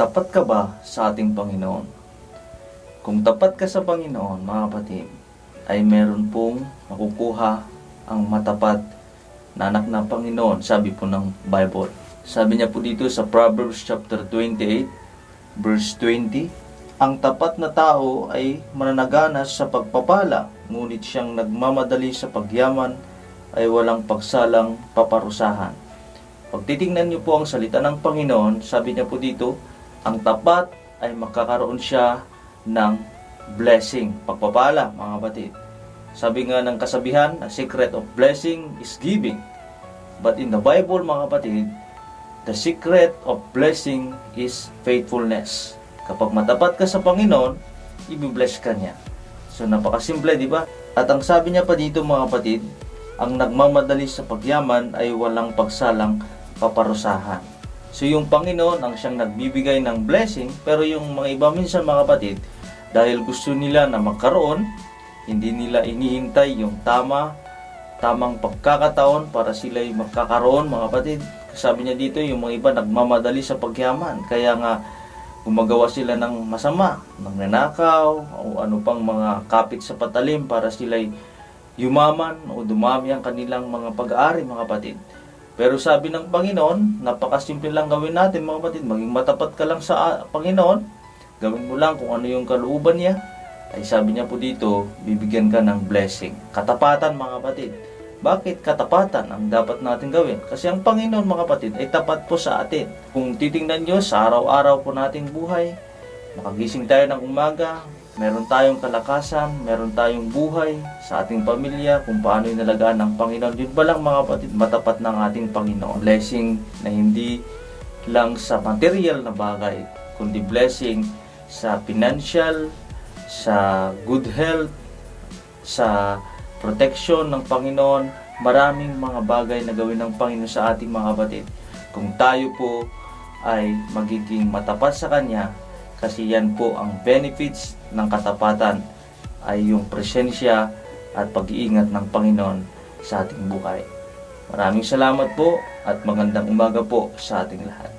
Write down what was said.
Tapat ka ba sa ating Panginoon? Kung tapat ka sa Panginoon, mga kapatid, ay meron pong makukuha ang matapat na anak ng Panginoon, sabi po ng Bible. Sabi niya po dito sa Proverbs chapter 28, verse 20, ang tapat na tao ay mananaganas sa pagpapala, ngunit siyang nagmamadali sa pagyaman ay walang pagsalang paparusahan. Pag titingnan niyo po ang salita ng Panginoon, sabi niya po dito, ang tapat ay makakaroon siya ng blessing, pagpapala, mga kapatid. Sabi nga ng kasabihan, a secret of blessing is giving. But in the Bible, mga kapatid, the secret of blessing is faithfulness. Kapag matapat ka sa Panginoon, i-bless ka niya. So napakasimple, di ba? At ang sabi niya pa dito, mga kapatid, ang nagmamadali sa pagyaman ay walang pagsalang paparusahan. So yung Panginoon ang siyang nagbibigay ng blessing, pero yung mga iba minsan, mga kapatid, dahil gusto nila na magkaroon, hindi nila inihintay yung tamang pagkakataon para sila'y magkakaroon, mga kapatid. Sabi niya dito, yung mga iba nagmamadali sa pagyaman, kaya nga gumagawa sila ng masama, ng nanakaw, o ano pang mga kapit sa patalim para sila'y yumaman o dumami ang kanilang mga pag-aari, mga kapatid. Pero sabi ng Panginoon, napakasimple lang gawin natin, mga kapatid. Maging matapat ka lang sa Panginoon, gawin mo lang kung ano yung kalooban niya, ay sabi niya po dito, bibigyan ka ng blessing. Katapatan, mga kapatid. Bakit katapatan ang dapat natin gawin? Kasi ang Panginoon, mga kapatid, ay tapat po sa atin. Kung titingnan nyo sa araw-araw po nating buhay, nakagising tayo ng umaga, meron tayong kalakasan, meron tayong buhay sa ating pamilya, kung paano inalagaan ng Panginoon. Yun ba lang, mga kapatid, matapat ng ating Panginoon. Blessing na hindi lang sa material na bagay, kundi blessing sa financial, sa good health, sa protection ng Panginoon. Maraming mga bagay na gawin ng Panginoon sa ating mga kapatid. Kung tayo po ay magiging matapat sa Kanya, kasi yan po ang benefits ng katapatan, ay yung presensya at pag-iingat ng Panginoon sa ating buhay. Maraming salamat po at magandang umaga po sa ating lahat.